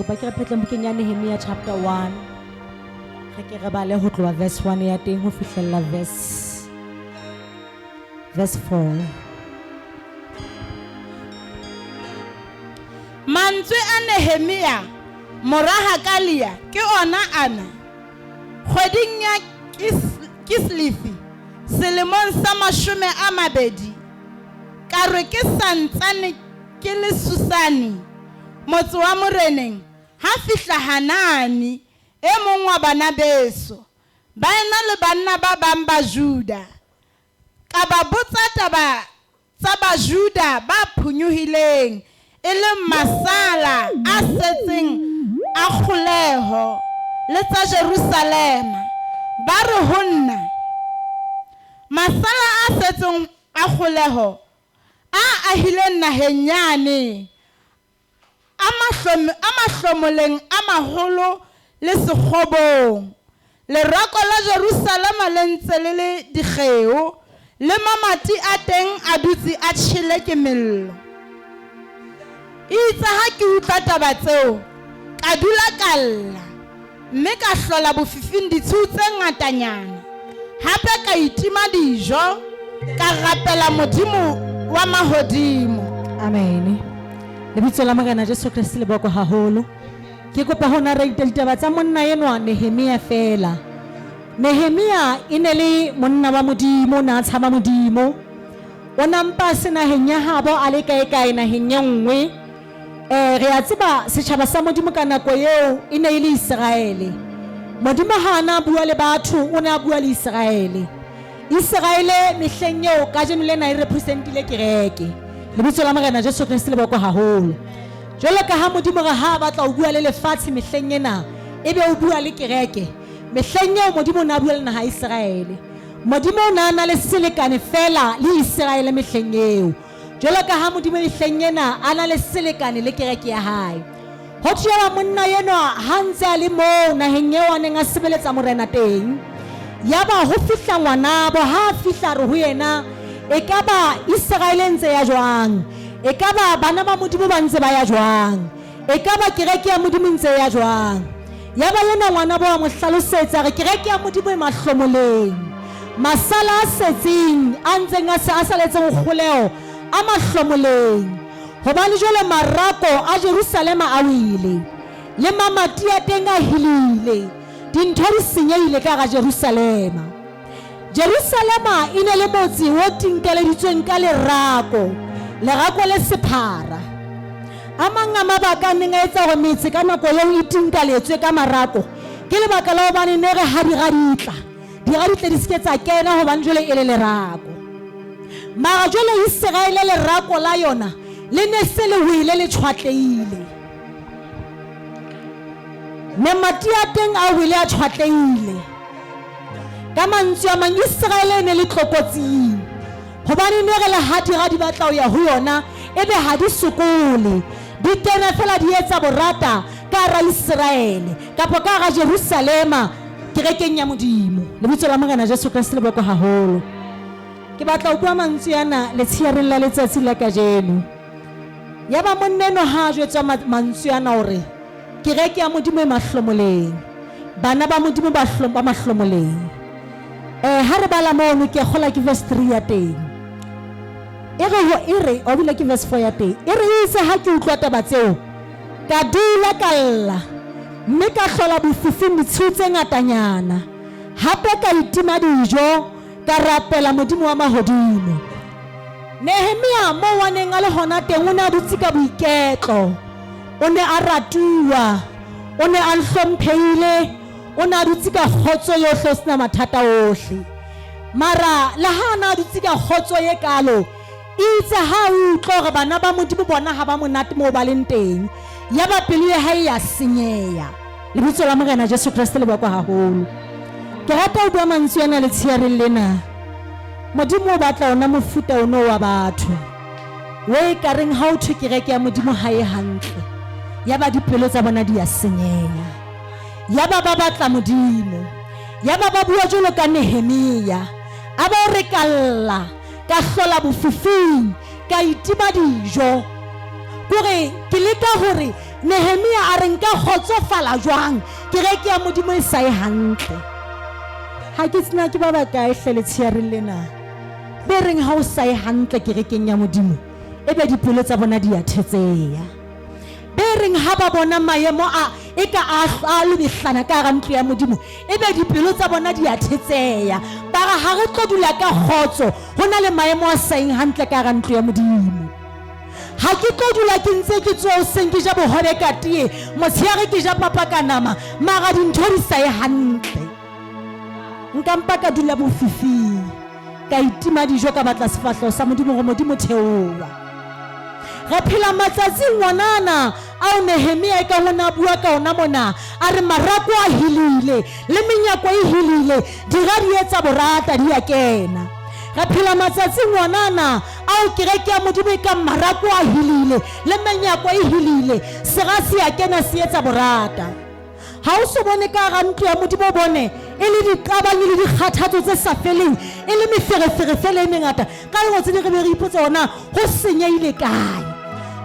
Ba ke re phetleng bukeng ya Nehemia chapter 1 ga ke re bale ho tloa verse 1 ya teng ho fihlella verse 4. Mantswe a Nehemia mora Hakalia ke ona ana. Kgweding ya Kislevi selemong sa 20 ka re ke santsane ke le Susani motse wa moreneng ha fihla Hanani e mong wa bana beso ba ena le banna ba bang ba Juda ka ba botsa taba tsa ba Juda ba phunyuhileng e le masala a setseng a kgoleho le tsa Jerusalema ba re honna masala a setseng a kgoleho a ahileng naheng yane amahlomoleng a maholo le sekgobong lerako la Jerusalema le ntse le le dikgeo le mamati a teng a dutse a tjhele ke mello. Itse ha ke utlwa taba tseo ka dula ka lla mme ka hlola bofifing ditshu tse ngatanyana hape ka itima dijo ka rapela Modimo wa mahodimo. Amen. Lebitso la Morena Jesu Kriste le boko haholo. Ke kopa hona re ditaba tsa monna enwa Nehemia fela. Nehemia ine le monna wa Modimo na tshaba Modimo. Ona mpa sena henya habo a le kae na henyengwe. Re a tseba setjhaba sa Modimo ka nako eo ine ile Israele. Modimo hana bua le batho o ne a bua le Israele. Israele mehleng eo ka jeno lena e representile kereke. Lebitso la Morena Jesu Kriste le boko haholo. Jwalo ka ha Modimo re ha batla o bua le lefatshe mehleng ena ebe o bua le kereke. Mehleng eo Modimo na bua le naha Israele. Modimo na na le selekane fela le Israele mehleng eo. Jwalo ka ha Modimo mehleng ena ana le selekane le kereke ya hae. Ho tswa monna yenwa ha ntse a le mo naheng eo a neng a sebeletsa morena teng. Yaba ho fihla ngwana bo ha fihla re ho yena ekaba Israele ntse ya jwang, ekaba bana ba Modimo ba ntse ba ya jwang, ekaba kereke ya Modimo ntse ya jwang. Yaba yena ngwana bo mo hlalosetsa re kereke ya Modimo e mahlomoleng masala a setseng a ntseng a saletseng kgoleo a mahlomoleng hobane jwale marako a Jerusalema a wile le mamati a teng a hilile dintho di senyehile ka ga Jerusalema. Jerusalema ine le motse o tinkeleditsweng ka lerako le sephara. A mang a mabaka a neng a etsa hore metse ka nako eo e tinkaletswe ka marako ke lebaka la hobane ne re ha digaditla di ske tsa kena hobane jwale e le lerako. Mara jwale Israele lerako la yona le ne se le wile le tshwatleile. Memati a teng a wile a tshwatleile. Ka mantswe a mang Israele ne le tlokotsing hobane ne re le ha di batla ho ya ho yona ebe ha di sokole di kena fela di etsa borata ka ra Israele kapa ka ra Jerusalema kerekeng ya Modimo. Lebitso la Morena Jesu Kriste le boko haholo. Ke batla ho bua mantswe ana le tshiareng la letsatsi la kajeno. Yaba monneno ha jwetswa mantswe ana hore kereke ya Modimo e mahlomoleng bana ba Modimo ba mahlomoleng. Ha re bala mono ke kgola ke verse 3 ya teng. Ere o bile ke verse 4 ya teng. Ere itse ha ke utlwa taba tseo ka dula ka lla mme ka hlola bofifing ditshu tse ngatanyana hape ka itima dijo ka rapela Modimo wa mahodimo. Nehemia mo waneng a le hona teng o ne a dutse ka boiketlo, o ne a ratuwa, o ne a hlompheile, o ne a dutse ka kgotso yohle sena mathata ohle. Mara la ha na dutse ka kgotso ye kalo itse ha o utlwa hore bana ba Modimo bona ha ba monate mo ba leng teng yaba pelo ya hae ya senyeya. Lebitso la Morena Jesu Kriste le boko haholo. Ke rata ho bua mantswe ana le tshiareng lena. Modimo o batla ona mofuta ono wa batho we ka reng ha o thwe kereke ya Modimo ha e hantle yaba dipelo tsa bona di ya senyeya, yaba ba batla Modimo, yaba ba bua jwalo ka Nehemia a ba re kalla ka hlola bofifing ka itima dijo kore ke leka hore Nehemia a re nka kgotsofala jwang kereke ya Modimo e sa e hantle. Ha ke tsena ke ba bakae hle letshehare lena be reng ha o sa e hantle kerekeng ya Modimo ebe dipelo tsa bona di a thetseya. Be reng ha ba bona maemo a eka a lebihlana ka hara ntlo ya Modimo ebe dipelo tsa bona di a thetseya. Ba ra ha re tlo dula ka kgotso hona le maemo a sa eng hantle ka hara ntlo ya Modimo. Ha ke tlo dula ke ntse ke tswa hoseng ke ja bohobe ka tie motshehare ke ja papa ka nama mara dintho di sa e hantle. Nka mpa ka dula bofifi ka itima dijo ka batla sefahleho sa Modimo go Modimo theowa. Re phela matsatsing ngwanana ao Nehemia ka hona bua ka ona mona a re marako a hilile le menyako e hilile di etsa borata di a kena. Re phela matsatsing ngwanana ao kereke ya Modimo ka marako a hilile le menyako e hilile sega se a kena se etsa borata. Ha o se bone ka ga ntlo ya Modimo bone e le diqabang le dikgathatso tse sa feleng e le meferefere fela e mengata ka lengotse di re be re ipotsa ona go senyeile kae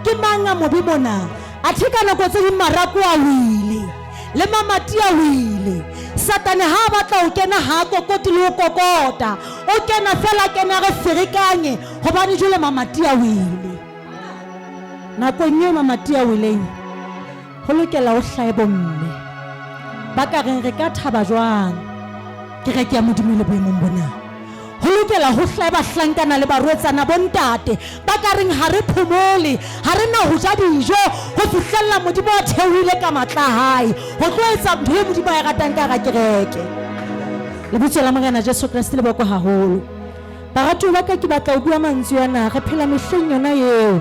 ke manga mobi mona a theka nako tse di marako a wile le mamati a wile. Satane ha batla o kena ha kokoti le o kokota o kena fela kena re ferekanye hobane jole mamati a wile. Nako nnye mamati a wileng ho lokela o hlae bomme ba ka reng re ka thaba jwang kereke ya Modimo le boemong bona. Ho lokela ho hlae bahlankana le barwetsana bontate ba ka reng ha re phomole ha re na ho ja dijo ho fihlella Modimo a theohile ka matla hae ho tlo etsa ntho e Modimo a ratang ka hara kereke. Lebitso la Morena Jesu Kriste le boko haholo. Baratu ba ka ke batla ho bua mantswe ana re phela mehleng yona eo.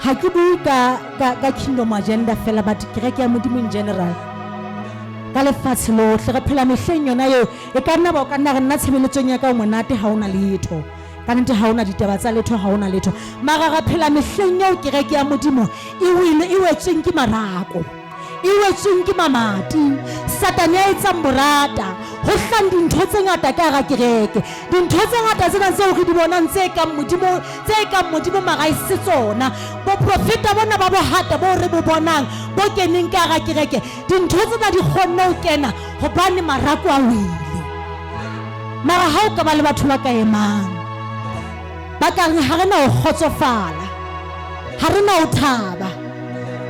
Ha ke bue ka kingdom agenda fela but kereke ya Modimo in general. Ka lefatshe lohle re phela mehleng yona eo e ka nna ba ka nna re nna tshebeletsong ya ka o monate ha ona letho ka nnete ha ona ditaba tsa letho ha ona letho mara re phela mehleng eo kereke ya Modimo e wetsweng ke marako e wetsweng ke mamati. Satane ya etsa borata ho hlang dintho tse ngata ka hara kereke dintho tse ngata tsena tseo re di bonang tse ka Modimo mara e se tsona bo profeta bona ba bohata bo re bo bonang bo keneng ka hara kereke dintho tsena di kgonne ho kena hobane marako a wile. Mara ha o ka ba le batho ba ka emang ba ka re ha re na ho kgotsofala ha re na ho thaba.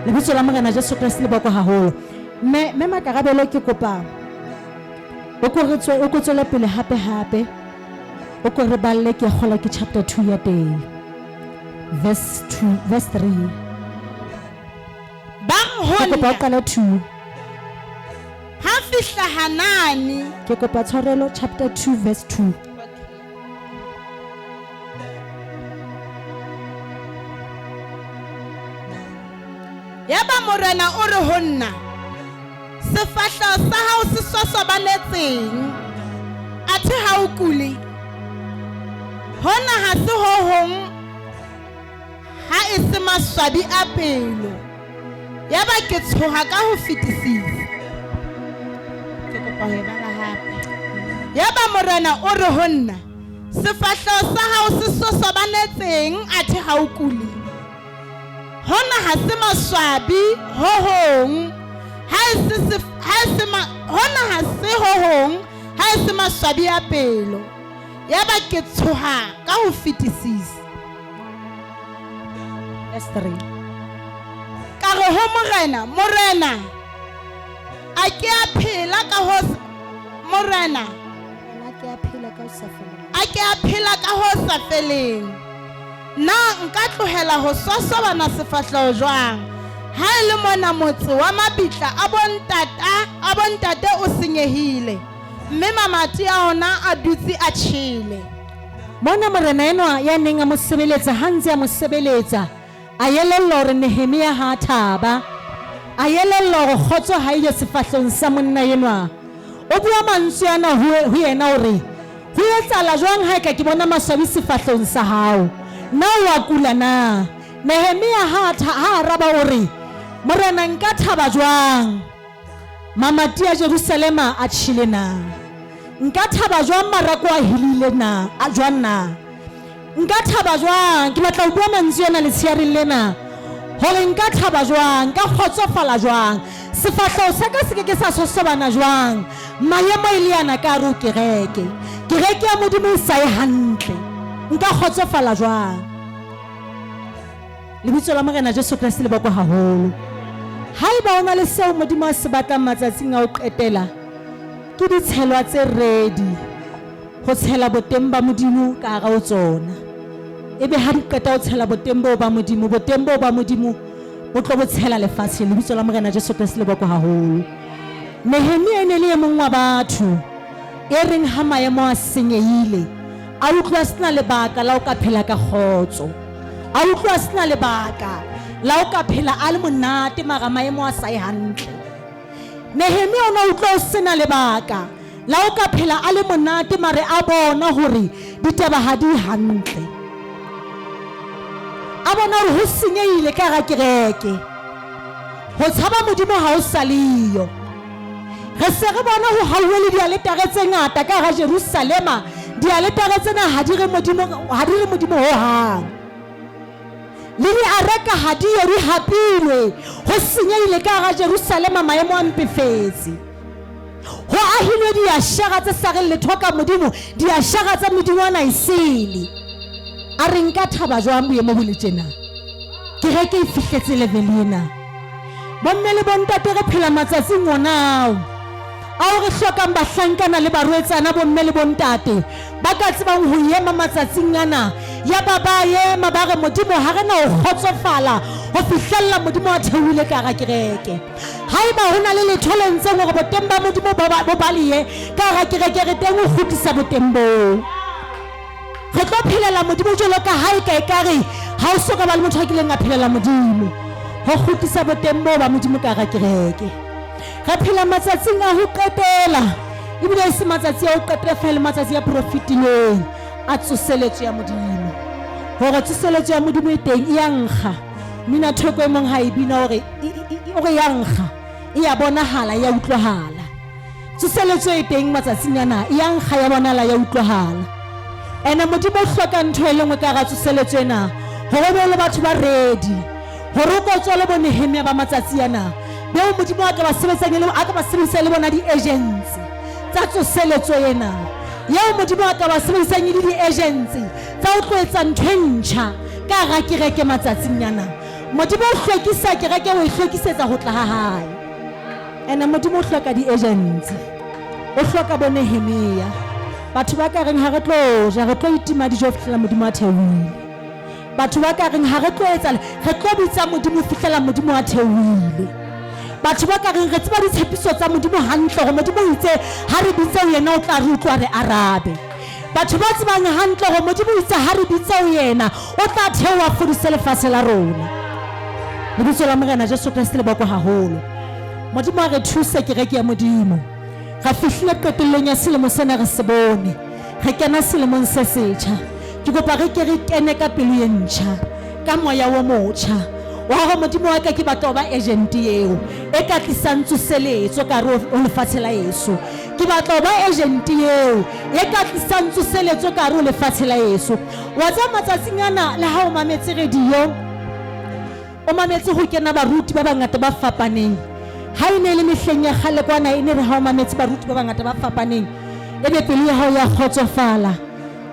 Lebitso la Morena Jesu Kriste le boko haholo. Me makarabelo ke kopa o ko tswele pele hape o ko re balle ke kgola ke chapter 2 ya teng verse 3 bang ke kopa o honna qala 2 ha fihla Hanani ke kopa tshwarelo chapter 2 verse 2. ya ba morena o re honna sefahleho sa hao se sosobanetseng athe ha o kule hona ha se ho hong ha e se maswabi a pelo ya ba ke tshoha ka ho fetisisa. Ke kopa ho e bala hape. Ya ba morena o re honna sefahleho sa hao se sosobanetseng athe ha o kule hona ha se maswabi ho hong hona ha se ho hong ha e se maswabi a pelo ya ba ke tshoha ka ho fetisisa. verse 3 ka re ho morena a ke a phela ka ho morena a ke a phela ka sa feleng a ke a phela ka ho sa feleng na nka tlohela ho sosobana sefahleho jwang ha e le mona motse wa mabitla a bontate o senyehile mme mamati a ona a dutse a tjhele. mona morena enwa ya neng a mo sebeletsa ha ntse a mo sebeletsa a yelella hore Nehemia ha thaba a yelella hore kgotso ha ile sefahlong sa monna enwa o bua mantswe ana ho yena hore ho etsala jwang ha ka ke bona maswabi sefahlong sa hao na wa kula na. Nehemia ha raba hore morena nka thaba jwang mamati a Jerusalema a tshile na nka thaba jwang marako a hilile na a jwang na nka thaba jwang ke batla ho bua mantswe ana le tshiareng lena hore nka thaba jwang, ka kgotsofala jwang, sefahleho sa ka se ke sa sosobana jwang, maemo e le yana ka hare ho kereke ya Modimo e sa e hantle, nka kgotsofala jwang. Lebitso la Morena Jesu Kriste le boko haholo. Haeba o na le seo Modimo a se batlang matsatsing a ho qetela, ke ditshelwa tse ready ho tshela boteng ba Modimo ka hara ho tsona. Ebe ha di qeta ho tshela boteng bo ba Modimo bo tlo bo tshela lefatshe. Lebitso la Morena Jesu Kriste le boko haholo. Nehemia ne le e mong wa batho e reng ha maemo a senyehile a utlwa sena lebaka la ho ka phela ka kgotso, a utlwa sena lebaka la ho ka phela a le monate mara maemo a sa e hantle. Nehemia o na utlwa o sena lebaka la ho ka phela a le monate mare a bona hore ditaba ha di hantle, a bona hore ho senyehile ka hara kereke, ho tshaba Modimo ha o sa leyo. Re se re bona ho hauwe le dialetare tse ngata ka hara Jerusalema, dialetare tsena ha di re Modimo ho hang, le diareka ha di yo di hapilwe. Ho senyehile ka hara Jerusalema, maemo a mpefetse, ho ahilwe diashara tse sa re letho ka Modimo, diashara tsa Modimo ana isele. A re nka thaba jwang boemo bo le tjena, kereke e fihletse level ena. Bomme le bontate re phela matsatsing onao ao re hlokang bahlankana le barwetsana, bomme le bontate ba ka tsebang ho ema matsatsing ana, ya ba ema ba re Modimo ha re na ho kgotsofala ho fihlella Modimo a theohile ka hara kereke. Haeba ho na le letho le ntseng hore boteng ba Modimo bo baliye ka hara kereke, re teng ho kgutlisa boteng boo. Re tlo phelela Modimo jwalo ka ha e ka ekare ha o soka ba le motho a kileng a phelela Modimo, ho kgutlisa boteng boo ba Modimo ka hara kereke. Re phela matsatsing a ho qetela, ebile e se matsatsi a ho qetela fela, matsatsi a profitileng a tsoseletso ya Modimo. Hore tsoseletso ya Modimo e teng e ya nkga, mina thoko e mong ha e bina hore ya nkga, e ya bonahala, ya utlwahala. Tsoseletso e teng matsatsing ana e ya nkga, ya bonahala, ya utlwahala. Ena Modimo o hloka ntho e lengwe ka hara tsoseletso ena, hore be le batho ba ready hore o ko tswele bo Nehemia ba matsatsi ana, beo Modimo a ka ba sebedisa le bona di-agents tsa tsoseletso ena, yeo Modimo a ka ba sebedisang le di-agents tsa ho tlo etsa ntho e ntjha ka hara kereke matsatsing ana. Modimo o hlwekisa kereke, o e hlwekisetsa ho tla ha hae. Ena Modimo o hloka di-agents, o hloka bo Nehemia, batho ba ka reng ha re tlo ja, re tlo itima dijo ho fihlela Modimo a theohile. Batho ba ka reng ha re tlo etsa, re tlo bitsa Modimo fihlela Modimo a theohile. Batho ba ka reng re tseba ditshepiso tsa Modimo hantle hore Modimo o itse ha re bitse yena o tla re utlwa re arabe. Batho ba tsebang hantle hore Modimo o itse ha re bitse yena o tla theoha fodise lefatshe la rona. Lebitso la Morena Jesu Kriste le boko haholo. Modimo a re thuse kereke ya Modimo. Ra fihlile qetellong ya selemo sena re se bone, re kena selemong se setjha. Ke kopa re ke re kene ka pelo e ntjha, ka moya o motjha wa hore Modimo wa ka ke batla ho ba agent eo e ka tlisang tsoseletso ka hare ho lefatshe la Yesu. Ke batla ho ba agent eo e ka tlisang tsoseletso ka hare ho lefatshe la Yesu. Wa tsa matsatsing ana le ha o mametse radio, o mametse ho kena baruti ba bangata ba fapaneng. Ha ine le mehleng ya kgale kwana ine re ha o mametse baruti ba bangata ba fapaneng, ebe pelo ya hao ya kgotsofala,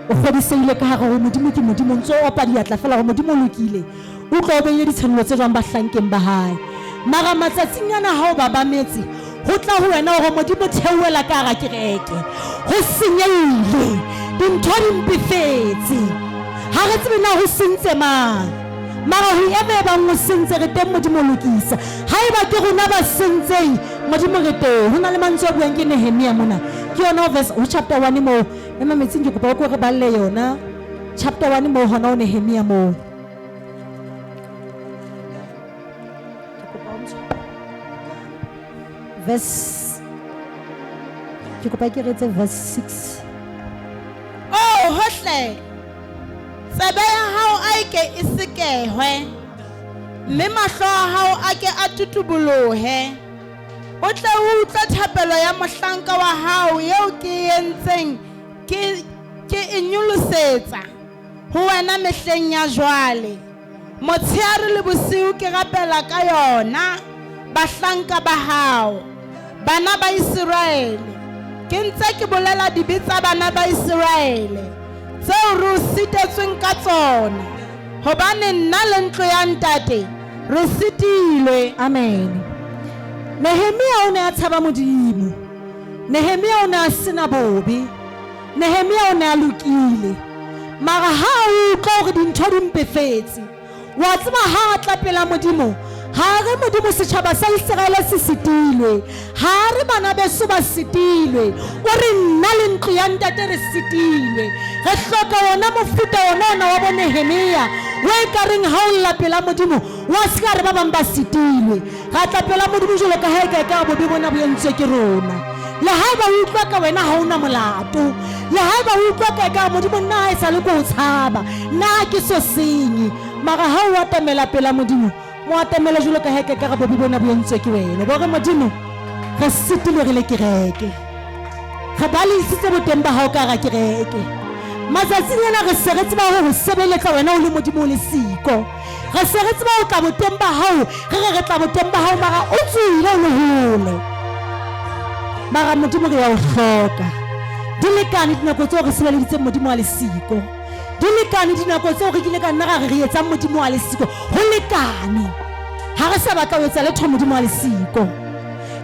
o kgodisehile ka hare ho Modimo. Ke Modimo ntso opa diatla fela hore Modimo o lokile, o tlo benye ditshwanelo tse jwang bahlankeng ba hae. Mara matsatsing ana ha o ba bametse, ho tla ho wena hore Modimo theohela ka hara kereke, ho senyehile, dintho di mpefetse, ha re tsebe na ho sentse mang, mara ho ebe bang o sentse re teng Modimo lokisa. Haeba ke rona ba sentseng, Modimo re teng. Ho na le mantswe a buang ke Nehemia mona, ke yona verse ho chapter 1 mo ema metsing, ke kopa go re balle yona chapter 1 mo hona o Nehemia mo. Verse, ke kopa ke retse verse 6. Oh hohle tsebe ya hao a ke e sekehwe, mme mahlo a hao a ke a tutubolohe, o tle o utlwe thapelo ya mohlanka wa hao eo ke yentseng ke inyolosetsa ho wena mehleng ya jwale, motshehare le bosiu ke rapela ka yona bahlanka ba hao, bana ba Israele. Ke ntse ke bolela dibe tsa bana ba Israele tseo re o sitetsweng ka tsona, hobane nna le ntlo ya ntate re sitilwe. Amen. Nehemia o ne a tshaba Modimo. Nehemia o ne a sena bobe. Nehemia o ne a lokile. Mara ha o utlwa hore dintho di mpefetse, wa tseba ha a tla pela Modimo, ha re Modimo setjhaba sa Israele se sitilwe, ha re bana beso ba sitilwe, o re nna le ntlo ya ntate re sitilwe. Re hloka ona mofuta ona wa bo Nehemia o e ka reng ha o lla pela Modimo wa se ka re ba bang ba sitilwe. Ra tla pela Modimo jwalo ka ha e ka bobe bona bo entswe ke rona. Le haeba o utlwa ka wena ha ona molato, le haeba o utlwa ka Modimo nna e sa le ko o tshaba, nna ke so senye, mara ha o atamela pela Modimo mo atamela jwalo ka ha e ka bobe bona bo entswe ke wena. Bo re Modimo re sitilwe re le kereke, re ba le isitse boteng ba hao ka ra kereke. Matsatsing ana re se re tseba ho sebeletsa wena o le Modimo o le siko, re se re tseba ho tla boteng ba hao, re tla boteng ba hao, mara o tswile o le hole. Mara Modimo re ya o hloka. Di lekane dinako tseo re sebeleditseng Modimo a le siko, di lekane dinako tseo re kile ka nna ra re etsang Modimo a le siko, ho lekane. Ha re sa batla ho etsa letho Modimo a le siko.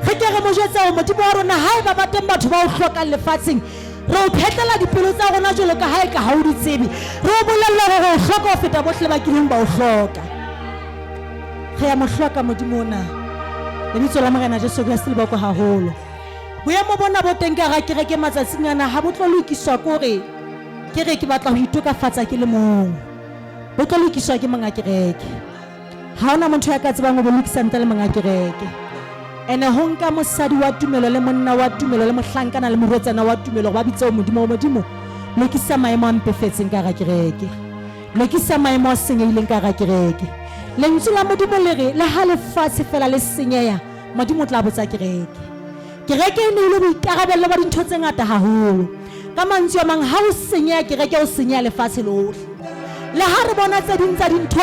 Re ke re mo jwetsa ho Modimo wa rona haeba ba teng batho ba o hlokang lefatsheng, re o phetlela dipelo tsa rona jwalo ka ha e ka ha o di tsebe, re o bolella hore o hloka ho feta bohle ba kileng ba o hloka. Re ya mo hloka Modimo ona. Lebitso la Morena Jesu Kriste le boko haholo. Boemo bona bo teng ka ra kereke matsatsing ana ha bo tlo lokiswa kore kereke batla ho itokafatsa ke le mong, bo tlo lokiswa ke monga kereke. Ha ona motho ya ka tsebang ho bo lokisa ntle le monga kereke. Ene ho nka mosadi wa tumelo le monna wa tumelo le mohlankana le morwetsana wa tumelo ba bitsa Modimo, Modimo lokisa maemo a mpefetseng ka ra kereke, lokisa maemo a senyehileng ka ra kereke. Lentswe la Modimo le re le ha lefatshe fela le senyeha, Modimo tla botsa kereke. Kereke e ne le boikarabello ba dintho tse ngata haholo. Ka mantswe a mang ha o senyeha kereke o senyeha lefatshe lohle. Le ha re bona tse ding tsa dintho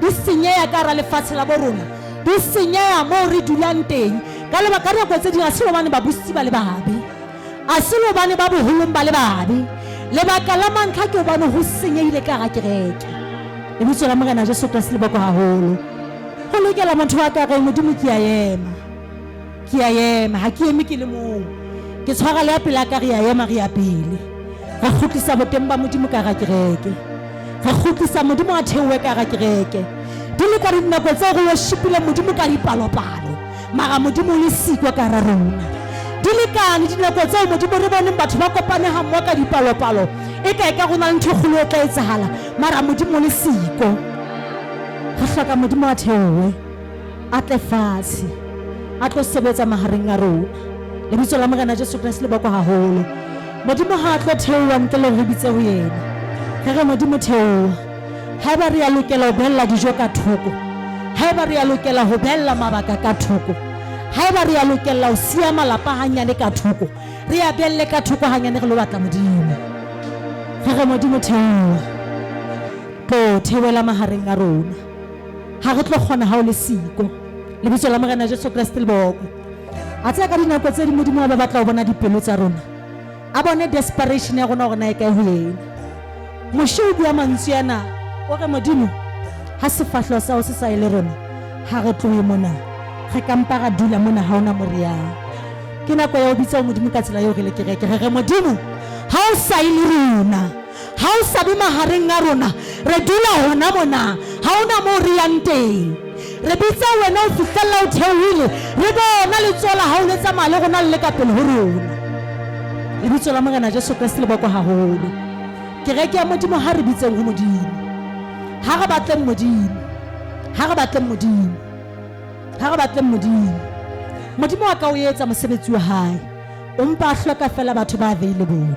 di senyeha ka ra lefatshe la bo rona, di senyeha moo re dulang teng, ka lebaka la nako tse ding a se hobane babusi ba le babe, a se hobane ba boholong ba le babe. Lebaka la mantlha ke hobane ho senyehile ka ra kereke. Lebitso la Morena Jesu Kriste le boko haholo. Ho lokela motho wa ka re Modimo ke a ema, ke a ema, ha ke eme ke le mong, ke tshwara le ya pele ka re a ema re ya pele. Re kgutlisa boteng ba Modimo ka ra kereke, re kgutlisa Modimo a theowe ka ra kereke. Di le ka dinako tseo re worshipile Modimo ka dipalopalo, mara Modimo le siko ka ra rona. Di le ka dinako tseo Modimo re boneng batho ba kopane ha mmoa ka dipalopalo, e ka rona ntho kgolo e tla etsahala, mara Modimo le siko. Re hloka Modimo a theowe, a tle fatshe, a tlo sebetsa mahareng a rona. Lebitso la Morena Jesu Kriste le boko haholo. Modimo ha a tlo theowa ntle le re bitse ho yena. Re Modimo theowa. Haeba re a lokela ho bella dijo ka thoko, haeba re a lokela ho bella mabaka ka thoko, haeba re a lokela ho siya malapa hanyane ka thoko, re a belle ka thoko hanyane re lo batla Modimo. Re Modimo theowa, tlo theoela mahareng a rona. Ha re tlo kgona ha o le siko. Lebitso la Morena Jesu Kriste le boko. A tsaya ka dinako tse di Modimo ba batla ho bona dipelo tsa rona, a bone desperation ya rona hore na e kae ho yena. Moshudi ya mantswe yana o re Modimo ha sefahleho sa o se sa ile rona, ha re tlohe mona, re ka mpa ra dula mona ha ona moriana. Ke nako ya ho bitsa Modimo ka tsela eo re le kereke. Re Modimo ha o sa ile rona, ha o sa be mahareng a rona, re dula hona mona, ha ona mo re yang teng. Re bitsa wena o fihlella o theohile, re bona le tsola ha o le tsamaya le rona le ka pele ho rona. Lebitso la Morena Jesu Kriste le boko haholo. Kereke ya Modimo ha re bitseng ho Modimo, ha re batleng Modimo, ha re batleng Modimo, ha re batleng Modimo. Modimo wa ka o etsa mosebetsi wa hae, o mpa a hloka fela batho ba available,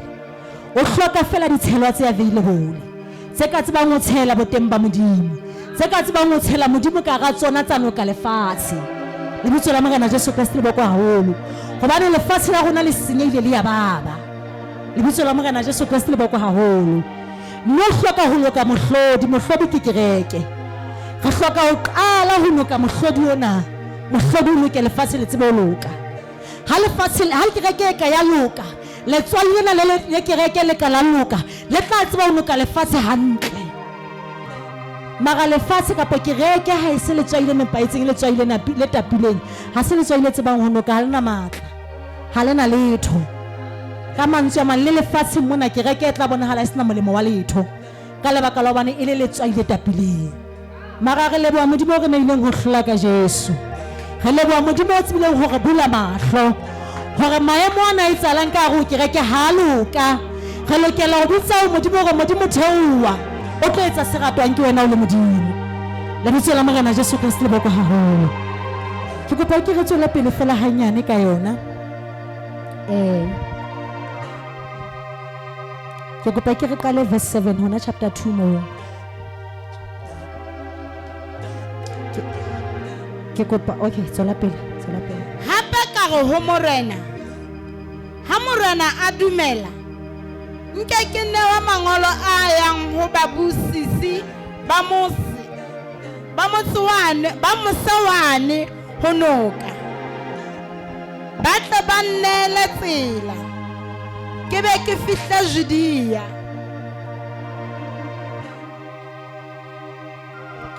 o hloka fela ditshelwa tse available, tse ka tsebang ho tshela boteng ba Modimo, tse ka tsebang ho tshela Modimo ka ra tsona tsano ka lefatshe. Lebitso la Morena Jesu Kriste le boko haholo, hobane lefatshe la rona le senyehile le ya baba. Lebitso la Morena Jesu Kriste le boko haholo. Mo hloka ho loka mohlodi, mohlodi ke kereke. re hloka ho qala ho loka mohlodi ona. Mohlodi o loke lefatshe le tsebe ho loka. Ha kereke ka ya loka, letswai lena le kereke le ka la loka, le tla tseba ho loka lefatshe hantle. Mara lefatshe kapa kereke ha e se letswai le nepaetseng, letswai le tapileng, ha se letswai le tsebang ho loka, ha lena matla, ha lena letho. Ka mantswe a mang, le lefatshe mona kereke e tla bonahala e sena molemo wa letho, ka lebaka la hobane e le letswai le tapileng. Mara re leboha Modimo re nehileng ho hlola ka Jesu. Re leboha Modimo o tsebileng hore bula mahlo, hore maemo ana a etsahalang ka hare ho kereke ha a loka. Re lokela ho bitsa ho Modimo hore Modimo theoha, o tlo etsa se ratwang ke wena o le Modimo. Lebitso la Morena Jesu Kriste le boko haholo. Ke kopa ke re tswela pele fela hanyane ka yona. Ke kopa ke re qale verse 7 hona chapter 2 moo. Ke kopa okay, tswela pele. Hape ka re ho morena, ha morena a dumela, nke ke newa mangolo a yang ho babusisi ba mosewane ho noka, ba tle ba nnele tsela ke be ke fihla Judea.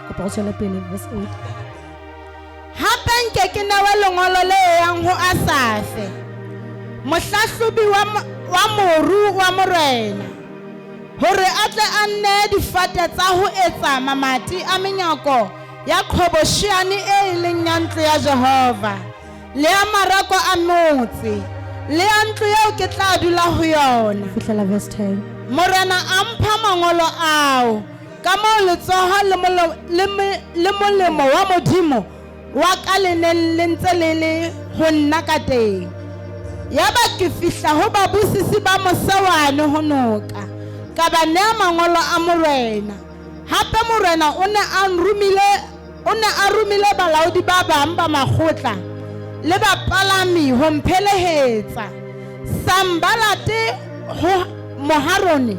Kopa o tswela pele verse 8. Hape nke ke newe lengolo le yang ho Asafe, mohlahlobi wa moru wa morena, hore a tle a nne difate tsa ho etsa mamati a menyako ya Qoboshane e leng ya ntlo ya Jehova, le ya marako a motse, le ya ntlo eo ke tla dula ho yona. Fihlela verse 10. Morena a mpha mangolo ao ka moo letsoho le molemo wa Modimo wa ka le neng le ntse le ho nna ka teng. Yaba ke fihla ho babusisi ba mosewane ho noka, ka ba nea mangolo a morena. Hape morena o ne a rumile balaodi ba bang ba makgotla le bapalami ho mphelehetsa, Sambalate ho Moharone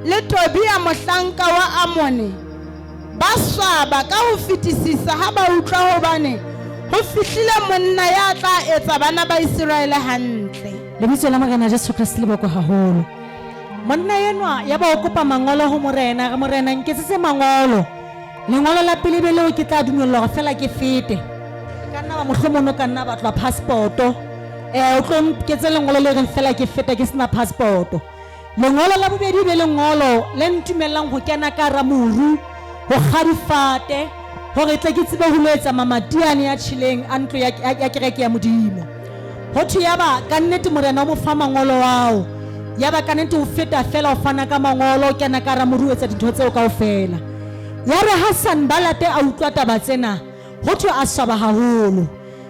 le Tobia mohlanka wa Amone, ba swaba ka ho fetisisa ha ba utlwa hobane ho fihlile monna ya tla etsa bana ba Israele hantle. Lebitso la Morena Jesu Kriste le boko haholo. Monna yenwa ya ba o kopa mangolo ho morena, re morena nketsetse mangolo. Lengolo la pele be leo ke tla dumella hore fela ke fete. Ka nna ba mohlomong ka nna batla passport-o. O tlo nketse lengolo le reng fela ke fete ke sena passport-o. Lengolo la bobedi be lengolo le ntumellang ho kena ka ramuru, ho kgadifate, hore tle ke tsebe ho lo etsa mamatiane ya tshileng a ntlo ya kereke ya Modimo. Ho thwe yaba ka nnete morena o mo fa mangolo ao, yaba ka nnete ho feta fela ho fana ka mangolo o kena ka ramuru ho etsa dintho tseo kaofela. Ya re ha Sanbalate a utlwa taba tsena, ho thwe a swaba haholo.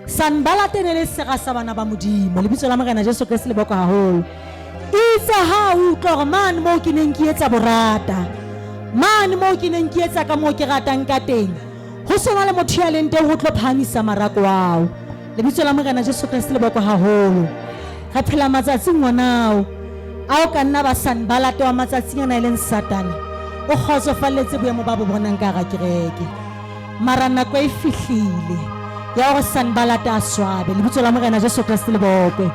Sanbalate ne le sera sa bana ba Modimo. Lebitso la Morena Jesu Kriste le boko haholo. Itse ha utlwa hore mane moo ke neng ke etsa borata, mane moo ke neng ke etsa ka moo ke ratang ka teng, ho sona le motho ya leng teng ho tlo phahamisa marako ao. Lebitso la Morena Jesu Kriste le boko haholo. Re phela matsatsing ngwanao ao ka nna ba Sanbalate wa matsatsing ana e leng Satane o kgotsofalletse boemo ba bo bonang ka hara kereke. Mara nako e fihlile ya hore Sanbalate a swabe. Lebitso la Morena Jesu Kriste le boko.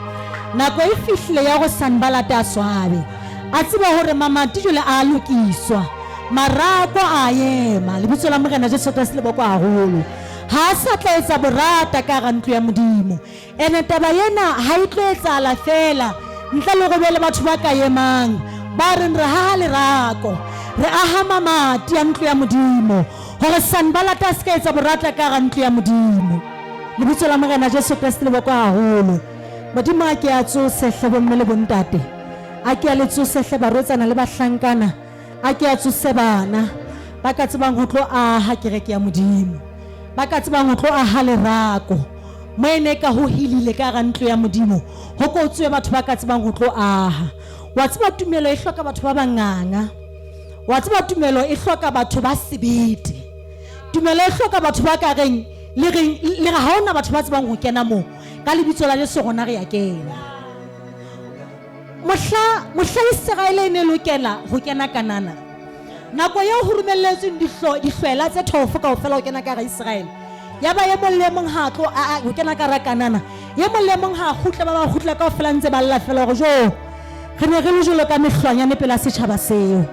Nako e fihlile ya hore Sanbalate a swabe, a tseba hore mamati jwale a lokiswa, marako a ema. Lebitso la Morena Jesu Kriste le boko haholo. Ha sa tla etsa borata ka hara ntlo ya Modimo, ene taba yena ha e tlo etsahala fela ntle le go be le batho ba ka emang ba reng re ha lerako, re aha mamati ya ntlo ya Modimo, hore Sanbalate a ska etsa borata ka hara ntlo ya Modimo. Lebitso la Morena Jesu Kriste le boko haholo. Modimo a ke a tsosehle bomme le bontate, a ke a le tsosehle barotsana le bahlankana, a ke a tsose bana ba ka tsebang ho tlo aha kereke ya Modimo, ba ka tsebang ho tlo aha lerako mo ene ka ho hilile ka hara ntlo ya Modimo, ho ko tswe batho ba ka tsebang ho tlo aha. Wa tseba tumelo e hloka batho ba banganga, wa tseba tumelo e hloka batho ba sebete, tumelo e hloka batho ba ka reng le ga hona batho ba tsebang ho kena moo ka lebitso la Jesu rona re ya kena. Mohla Israele ne lokela ho kena Kanana, nako eo ho romelletsweng dihlwela tse 12 kaofela ho kena ka hara Israel. Ya ba ye mong le mong ha tlo ho kena ka hara Kanana, ye mong le mong ha kgutla ba ba kgutla kaofela ntse ba lla fela hore jo re ne re le jolo ka mehlwanyane pela setjhaba seo.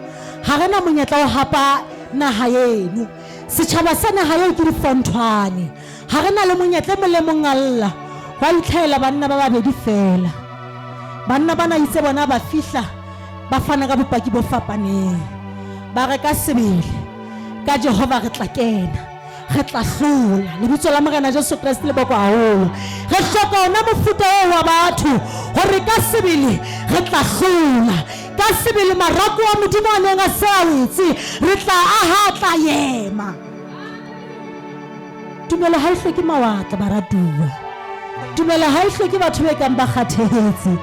Ha rena monyetla wa hapa naha eno, setjhaba sa naha eo ke difontwane. Ha rena le monyetla mo le mong alla wa itlhaela banna ba babedi fela. Banna bana itse bona ba fihla ba fana ka bopaki bo fapaneng, ba re ka sebele ka Jehova re tla kena, re tla hlola. Lebitso la Morena Jesu Kriste le boko haholo. Re hloka ona mofuta wa batho hore ka sebele re tla hlola, ka sebele marako wa Modimo a neng a se a wetse re tla aha tla yema. Tumelo ha e hloke mawatla baratuwa, tumelo ha e hloke batho ba kang ba kgathetse,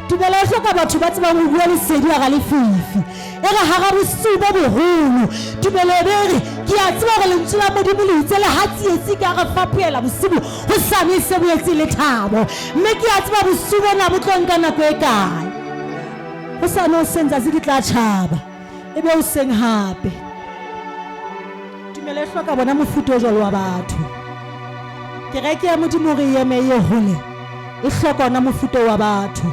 tumelo e hloka batho ba tsebang ho bua lesedi ga lefifi e re hara bosiu bo boholo. Tumelo e re ke a tseba gore lentswe la Modimo le itse le ha tsietsi ka re fapoela bosiu ho sane se boetse le thabo, mme ke a tseba bosiu bona bo tlo nka nako e kae. Ho sane o senza se di tla tshaba ebe o seng hape. Tumelo e hloka bona mofuta o jwalo wa batho. Kereke ya Modimo re eme ye hole e hloka ona mofuta wa batho.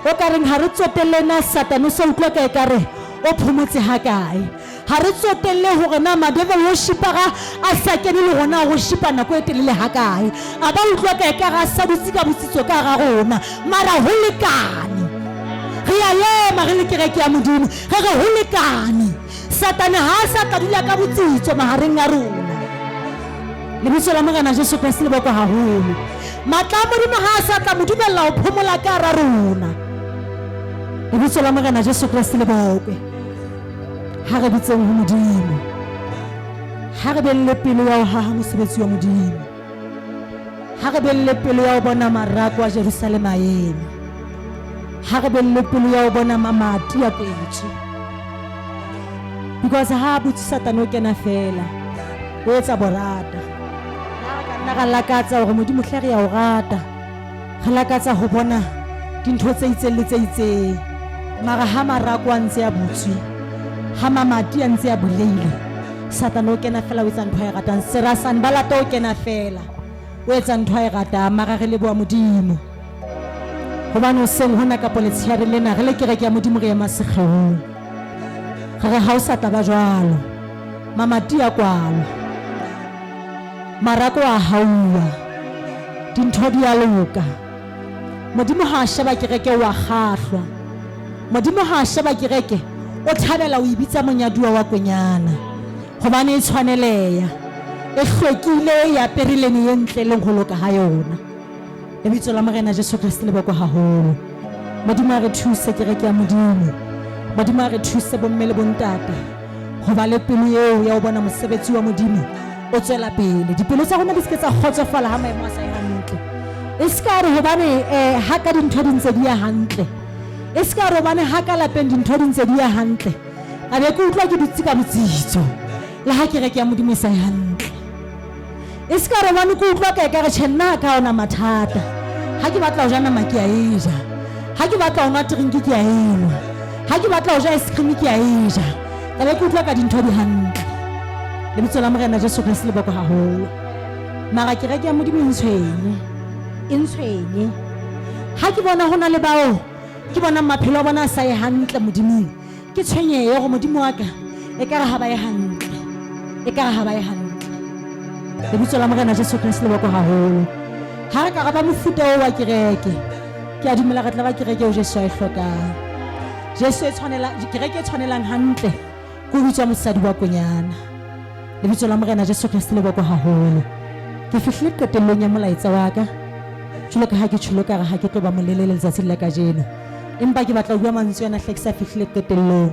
O ka reng ha re tsotelle na Satane se utlwa ka ekare o phomotse ha kae. Ha re tsotelle hore na ma-devil worshipera a sa kene le rona go shipa nako e telele ha kae. A ba utlwa ka ekare a sa dutse ka botsitso ka ga rona, mara ho lekane. Re a ema re le kereke ya Modimo re re ho lekane. Satane ha sa ka dula ka botsitso mahareng a rona. Lebitso la Morena Jesu Kriste le boko haholo. Matla a Modimo ha sa tla mo dumella ho phomola ka hara rona. Lebitso la Morena Jesu Kriste le bokwe. Ha re bitseng ho Modimo, ha re belle pelo ya ho haha mosebetsi wa Modimo, ha re belle pelo ya ho bona marako a Jerusalem a eme, ha re belle pelo ya ho bona mamati a kwetswe. Because ha butse Satane o kena fela o etsa borata. Ra lakatsa hore Modimo hle re ya o rata, re lakatsa ho bona dintho tse itseng le tse itseng, mara ha marako a ntse a butswe, ha mamati a ntse a boleile, Satane o kena fela o etsa ntho a e ratang. Serasane ba lata o kena fela o etsa ntho a e ratang, mara re leboha Modimo hobane o seng hona ka poletshare lena re le kereke ya Modimo re ema sekgeong. Re re ha o sa taba jwalo, mamati a kwalwa, marako a haua, dintho di a loka. Modimo ha sheba kereke wa kgahlwa, Modimo ha sheba kereke o thabela o ibitsa monyaduwa wa kwenyana hobane e tshwaneleya, e hlwekile ya perilene ye ntle le ho loka ha yona. Lebitso la Morena Jesu Kriste le boko haholo. Modimo a re thuse kereke ya Modimo, Modimo a re thuse bomme le bontate ho ba le pelo eo ya ho bona mosebetsi wa Modimo o tswela pele. Dipelo tsa rona di se tsa kgotsofala ha maemo a sa hantle. E ska re hobane ha ka dintho di ntse di ya hantle, e ska re hobane ha ka lapeng dintho di ntse di ya hantle a be ke utlwa ke dutse ka botsitso le ha kereke ya Modimo e sa hantle. E ska re hobane ke utlwa ka ekare tjhenna ka ona mathata, ha ke batla ho ja nama ke a e ja, ha ke batla ho nwa drink ke a enwa, ha ke batla ho ja ice cream ke a e ja, ka be ke utlwa ka dintho di hantle. Lebitso la Morena Jesu Kriste le boko haholo. Mara kereke ya Modimo e ntshwenye ha ke bona hona le bao ke bona maphelo a bona a sa ye hantle Modimong, ke tshwenyehe go Modimo wa ka e ka re ha ba ye hantle, e ka re ha ba ye hantle. Lebitso la Morena Jesu Kriste le boko haholo. Ha re ka ga ba mofuta o wa kereke, ke a dumela re tla ba kereke o Jesu a e hlokang. Jesu e tshwanela kereke e tshwanelang hantle go bitswa mosadi wa kwenyana. Lebitso la Morena Jesu Kriste le boko haholo. Ke fihlile qetellong ya molaetsa wa ka, jwalo ka ha ke tsholo ka re ha ke tlo ba molelele letsatsi la kajeno, empa ke batla ho bua mantswe ana hle ke sa fihlile qetellong.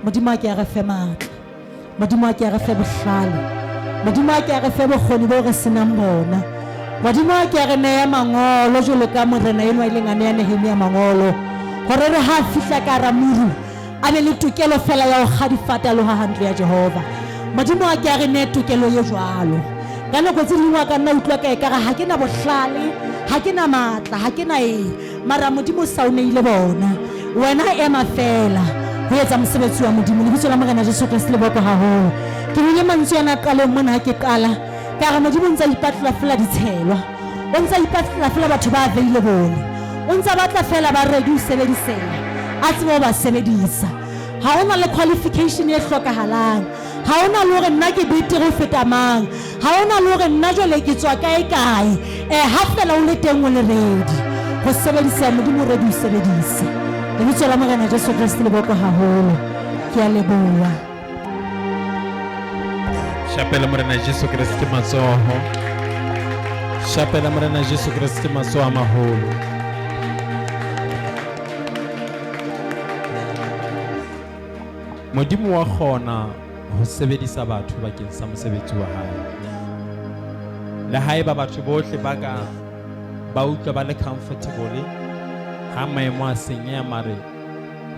Modimo a ke a re fe matla, Modimo a ke a re fe bohlale, Modimo a ke a re fe bokgoni bo re senang bona, Modimo a ke a re neya mangolo jwalo ka morena enwa ile ngane ya Nehemia mangolo hore re ha fihla ka ramuru a be le tokelo fela ya ho kgadifata le ha hantle ya Jehova. Modimo a ke a re ne tokelo ye jwalo. Ka nako tse dingwe ka nna utlwa ka ekare ha ke na bohlale, ha ke na matla, ha ke na mara Modimo sa o neile bona. Wena ema fela ho etsa mosebetsi wa Modimo. Lebitso la Morena Jesu Kriste le boko haholo. Ke bile mantswe ana qalong mona ha ke qala ka re Modimo ntse ipatla fela ditshelwa, o ntse ipatla fela batho ba available, o ntse batla fela ba ready ho sebedisela a tsebo ba sebedisa. Ha ona le qualification e hlokahalang, ha ona le hore nna ke betere ho feta mang, ha ona le hore nna jwale ke tswa kae ha fela o le teng o le ready ho sebedisa Modimo, ready ho sebedisa. Lebitso la Morena Jesu Kriste le boko haholo. Ke a leboha. Chapela Morena Jesu Kriste matsoho. Chapela Morena Jesu Kriste matsoho a maholo. Modimo wa kgona ho sebedisa batho bakeng sa mosebetsi wa hae. Le haeba batho bohle ba ka ba utlwa ba le comfortable ha maemo a senyeha, mare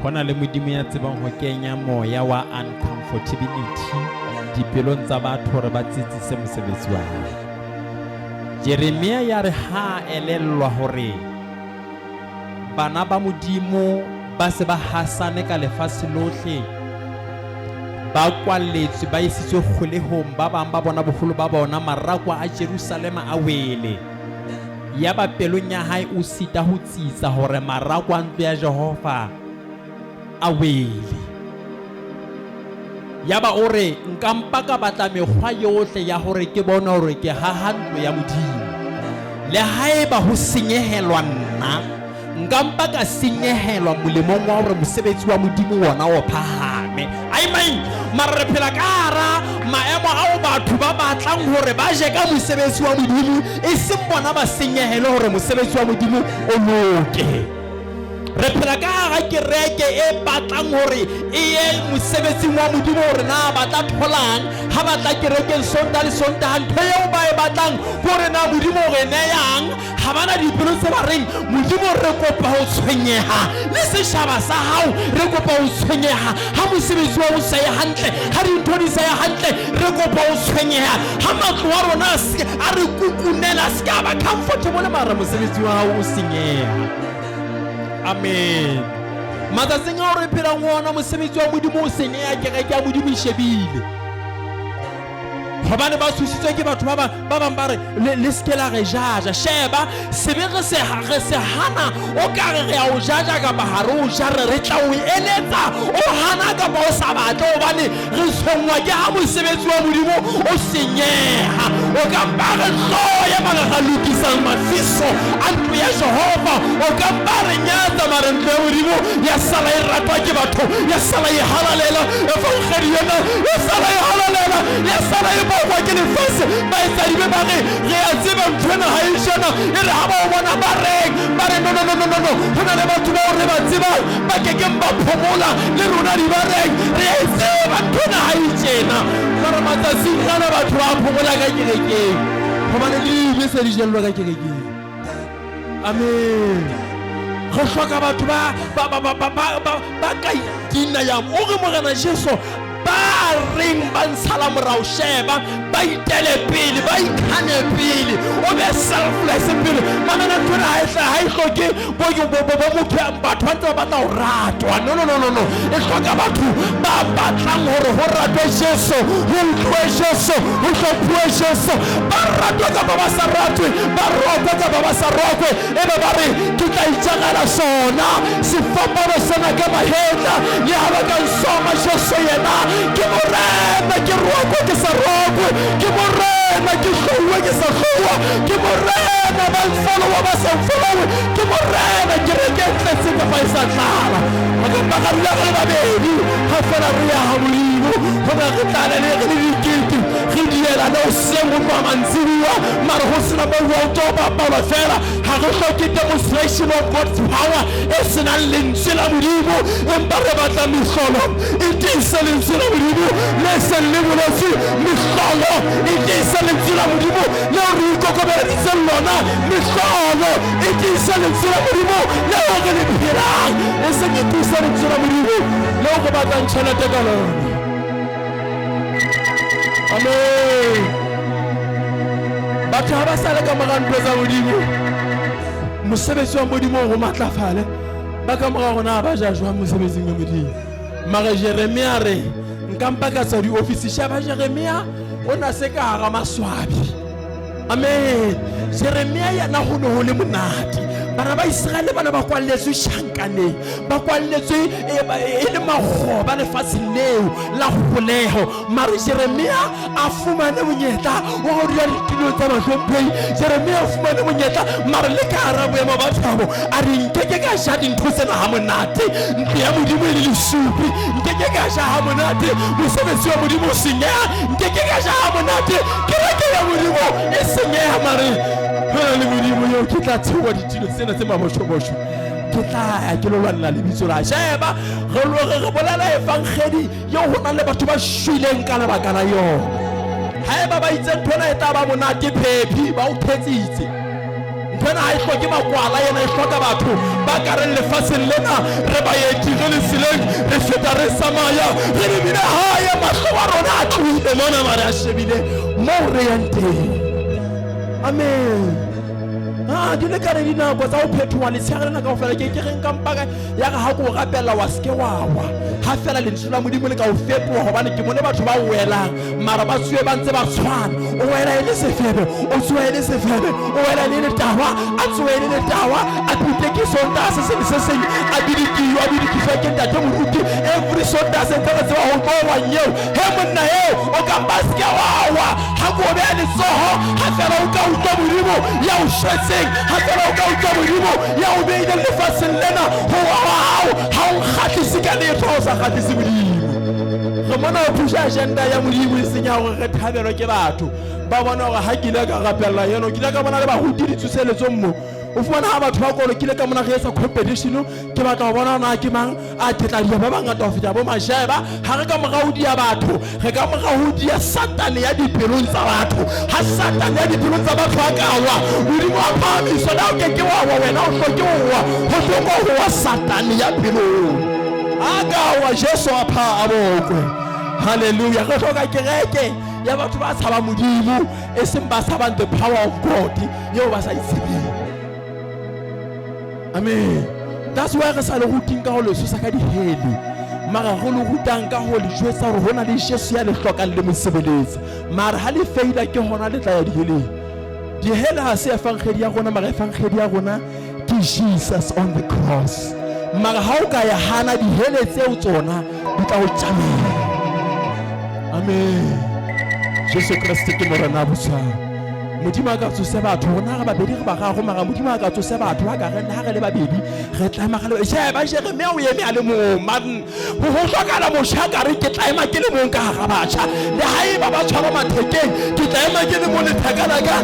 hona le Modimo ya tsebang ho kenya moya wa uncomfortability dipelong tsa batho hore ba tsitsise mosebetsi wa hae. Jeremia ya re ha elellwa hore bana ba Modimo ba se ba hasane ka lefatshe lohle, ba kwalletswe ba isitswe kgolehong, ba bang ba bona boholo ba bona marakwa a Jerusalema a wele. Ya ba pelong ya hae o sita ho tsitsa hore marakwa a ntlo ya Jehova a wele. Ya ba o re nka mpa ka batla mekgwa yohle ya hore ke bona hore ke haha ntlo ya Modimo, le haeba ho senyehelwa nna nka mpa ka senyehelwa molemong wa hore mosebetsi wa Modimo wona o phahame. Amen. Mare phela ka hara maemo ao batho ba batlang hore ba je ka mosebetsi wa Modimo, e seng bona ba senyehele hore mosebetsi wa Modimo o loke. Re phela ka hara kereke e batlang hore e ye mosebetsing wa Modimo hore na ba tla tholang ha ba tla kerekeng Sontaha le Sontaha. Ntho eo ba e batlang hore na Modimo re ne yang ha bana dipelo tse ba reng Modimo re kopa ho tshwenyeha le setjhaba sa hao, re kopa ho tshwenyeha ha mosebetsi wa o sa ye hantle, ha dintho di sa ye hantle, re kopa ho tshwenyeha ha matlo a rona a re kukunela a ska ba comfortable, mara mosebetsi wa hao o senyeha. Amen. Matsatsing a re phelang ona mosebetsi wa Modimo o senyeha, kereke ya Modimo e shebile. Hobane ba tshositswe ke batho ba bang ba re le ske la re jaja. Sheba sebe re se hana o ka re a o jaja ka ba ha re o jare re tla o eletsa o hana ka ba o sa batla, hobane re tshongwa ke ha mosebetsi wa Modimo o senyeha. O ka ba re hloya ba ga lokisa mafiso a ntlo ya Jehova, o ka ba re nyatsa mare ntlo ya Modimo ya sala e ratwa ke batho, ya sala e halalela evangeli yona, ya sala e halalela, ya sala e kwa ke lefatshe ba etsa dibe ba re a tseba ntwana ha e shana e re ha ba o bona ba re no hona le batho ba re ba tseba ba ke ba phomola le rona di ba re a tseba ntwana ha e shena. Mara matsatsi kana batho ba phomola ka kerekeng hobane le se di jelwa ka kerekeng. Amen. Go hloka batho ba ka ikina ya o re Morena Jesu ba reng ba ntshala morao. Sheba ba itele pele, ba ikhane pele, o be selfless pele. Mamena ntwana ha e hloke bo batho ba ntse ba batla ho ratwa. No, e hloka batho ba batlang hore ho ratwe Jesu, ho ntlowe Jesu, ho hlophuwe Jesu. Ba ratwa ka ba sa ratwe, ba rokwa ka ba sa rokwe, e be ba re ke tla itjagala sona sefapano sona ka mahetla le ha ba ka nsoma Jesu yena. Ke morena ke rokwe ke sa rokwe, ke morena ke hlowe ke sa hlowa, ke morena ba follow ba sa follow, ke morena ke reketse se ka fa isa tlala. Ga ba ga rula ba bebi ha fela re ya ha Modimo ho ba re tlala le re dikiti re diela no se mo mantsiwa mara ho sena ba wa toba ba fela ha re hloke demonstration of God's power. Es na lentswe la Modimo empa re batla mehlolo e tisa lentswe la Modimo le se le bolotsi mehlolo e tisa lentswe la Modimo le re ikokobela ditselona mehlolo e tisa lentswe la Modimo le re le phirang e se ke tisa lentswe la Modimo le go batla tšhelete ka lona. Amen. Batho ha ba sale ka morantlo tsa Modimo, mosebetsi wa Modimo go matlafale ba ka mora rona ba ja jwa mosebetsing wa Modimo. mara Jeremia re nkampa ka tsa di office shaba Jeremia ona se ka hara maswabi. Amen. Jeremia ya na ho no le monate. Bana ba Israele bana ba kwalletswe shankane, ba kwalletswe e le magoba le fasileo la goleho. Mara Jeremia a fumane monyetla wa go dira ditilo tsa bahlomphehi. Jeremia a fumane monyetla mara le ka hara boemo ba thabo a re nkeke ka sha dintho tsena ha monate, ntlo ya Modimo e le lesupi, nkeke ka sha ha monate, mosebetsi wa Modimo o senyeha, nkeke ka sha ha monate, kereke ya Modimo e senyeha. Mare le Modimo yo ke tla tswa ditilo tsena tse mabosho-bosho, ke tla ya ke lo lwanela lebitso la sheba re bolela evangeli yo ho na le batho ba shwileng ka lebaka la yona. Haeba ba itse ntona e tla ba monate phephi ba o thetsitse ntona ha e hloke makwala, yena e hloka batho ba ka reng lefatsheng lena re baeti re le sileng re feta re samaya re lebile hae mahlo wa rona a tlohile mona mare a shebile moo re yang teng. Amen. Di le ka re dinako tsa ho phethoha letshegelena ka ofela ke reng ka mpaka ya ga ha ko rapella wa ske wa ha fela lentswe la Modimo le ka o fetoha hobane ke mone batho ba welang mara ba tswe ba ntse ba tshwana. O wela e le sefebe, o tswe e le sefebe, o wela e le tawa, a tswe e le tawa, a puteke sonta se seng a bidikiswa ke ntate moruti every sonta se ntse tse wa ho bo wa nyeo he monna eo o ka baske wa ha go be le soho ha fela o ka utlwa Modimo ya o shetseng, ha fela o ka utlwa Modimo ya o beile lefatsheng lena ho wa hao ha o kgatlise ka letho o sa kgatlise Modimo. Re mona o pusha agenda ya Modimo e senya hore re thabelwa ke batho ba bona hore ha ke ile ka rapella yeno ke ile ka bona le ba hudi ditsuseletso mmo o fumana ha batho ba kolo ke ile ka mona re etsa competition ke batla ho bona na ke mang a thetla dia ba bangata ho feta bo masheba ha re ka moraudi ya batho re ka moraudi ya satane ya dipelong tsa batho ha satane ya dipelong tsa batho a ka wa Modimo a phamiso na o ke wa wena o hloke wa ho hloko wa satane ya pelong aga wa Jesu a pha abokwe. Hallelujah. Re hloka kereke ya batho ba tshaba Modimo e seng ba tshaba the power of God yeo ba sa itsebeng. Amen. That's why re sa le ruting ka ho le sosa ka diheli mara go le rutang ka ho le jwetsa hore hona le Jesu ya le hlokang le mosebeletsi mara ha le feila ke hona le tla ya diheli. Dihela ha se evangeli ya rona mara evangeli ya rona ke Jesus on the cross. Mara ha o ka ya hana dihele tseo tsona di tla o tsamela. Amen. Jesu Kriste ke morena botsa. Modimo a ka tsosa batho rona ga babedi re ba gago mara Modimo a ka tsosa batho ha ka re ha re le babedi re tla magale sheba Jeremia o eme a le mo man ho hlokala moshaka re ke tla ema ke le mong ka ga batjha le haeba ba tshwara mathekeng ke tla ema ke le mo le thakala ka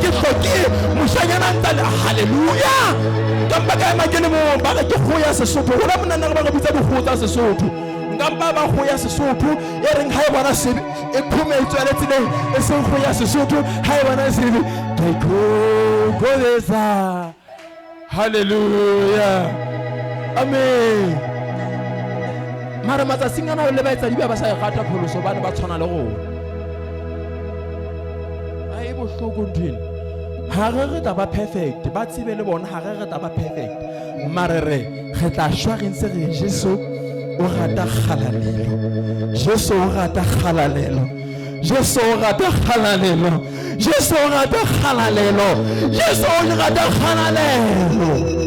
ke hloke moshanyana ntla. Haleluya. Ka mpaka ema ke le mo ba ke go ya Sesotho hona monana re ba re bitsa go tsa Sesotho nkampa ba go ya Sesotho e reng ha e bona sebe e khome e tswele tseleng e seng go ya Sesotho ha e bona sebe ke go lesa. Hallelujah. Amen. Mara matsatsing ana le ba etsa di ba sa e gata pholoso bana ba tshwana le rona a e bohloko nthwena ha re taba perfect ba tsebe le bona ha re taba perfect mara re tla shwa re ntse re Jesu o rata kgalalelo, Jesu o rata kgalalelo, Jesu o rata kgalalelo, Jesu o rata kgalalelo, Jesu o rata kgalalelo.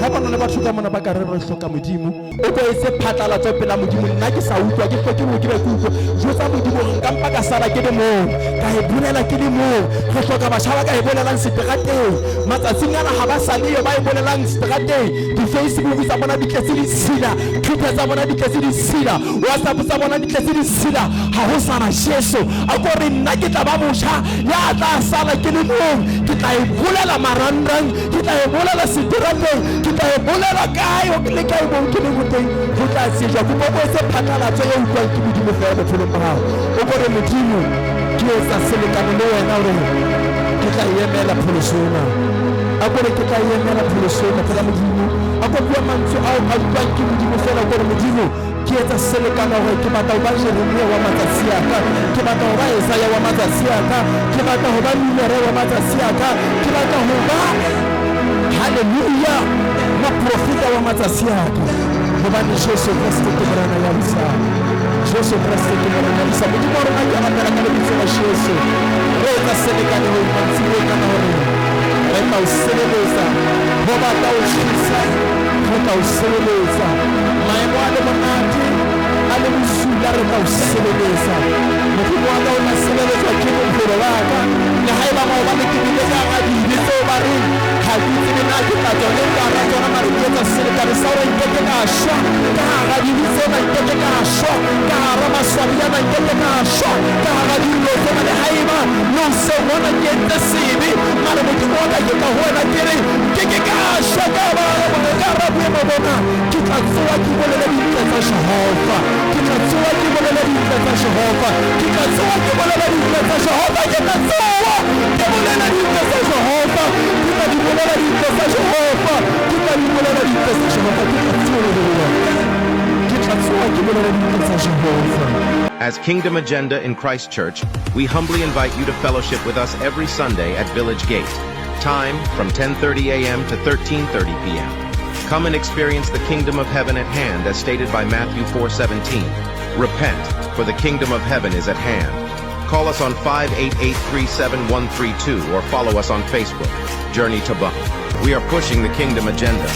Ha bana le batho ka mona ba ka re hloka Modimo o go etse phatlalatso pela Modimo nna ke sa utlwa ke hloke mo ke be kutlwa jotsa Modimo re nka mpaka sala ke le mo ka e bulela ke le mo re hloka batjha ba ka e bolelang seterateng matsatsing ana ha ba sa le ba e bolelang seterateng di Facebook tsa bona di tletse di sila Twitter tsa bona di tletse di sila WhatsApp tsa bona di tletse di sila ha ho sana Jesu a go re nna ke tla ba motjha ya tla sala ke le mo ke tla e bolela marangrang ke tla e bolela seterateng ta e bolela kae o le kae mo ke le boteng go tla tsejwa go bo se phatlalatso e utlwang ke Modimo fela botshelo ba hao o go re Modimo ke etsa selekano le wena o re ke tla emela pholosona a go re ke tla emela pholosona fela Modimo a go bua mantswe a utlwang ke Modimo fela go re Modimo ke etsa selekano hore ke batla ho ba Jeremia wa matsatsi a ka ke batla ho ba Isaiah wa matsatsi a ka ke batla ho ba Mimere wa matsatsi a ka ke batla ho ba Hallelujah. Ma profita wa matsatsi a ka gobane Jesu Kriste ke morena ya bisa. Jesu Kriste ke morena ya bisa. Modimo wa rona ke rapela ka lebitso la Jesu. Re etsa selekane ho ipantsibeng ka hore re tla o sebeletsa ho batla o tlisa re tla o sebeletsa maemo a le monate a le bosula re tla o sebeletsa. Modimo wa ka o na sebeletswa ke bophelo ba ka le haeba maobane ke bile ka ga dibe tseo ba reng ga ke tsebe na ke tla tsone ka ra tsona mare ke etsa selekane sa hore nkeke ka shwa ka hara dibe tsena nkeke ka shwa ka hara maswabiana nkeke ka shwa ka hara dilo tsena le haeba no se bona ke ente sebe mare Modimo wa ka ke ka ho wena ke re nkeke ka shwa ka ba ka ra boemo bona ke tla tsoa ke bolele dintle tsa Jehova ke tla tsoa ke bolele dintle tsa Jehova ke tla tsoa ke bolele dintle tsa Jehova ke tla tsoa ke bolele dintle tsa Jehova ke tla di bolele dintle tsa Jehova ke tla di bolele dintle tsa Jehova ke tla tsoa ke bolele dintle tsa Jehova. As Kingdom Agenda in Christ Church, we humbly invite you to fellowship with us every Sunday at Village Gate. Time from 10:30 a.m. to 13:30 p.m. Come and experience the kingdom of heaven at hand as stated by Matthew 4:17. Repent, for the kingdom of heaven is at hand. Call us on 588-37132 or follow us on Facebook, Journey to Bum. We are pushing the kingdom agenda.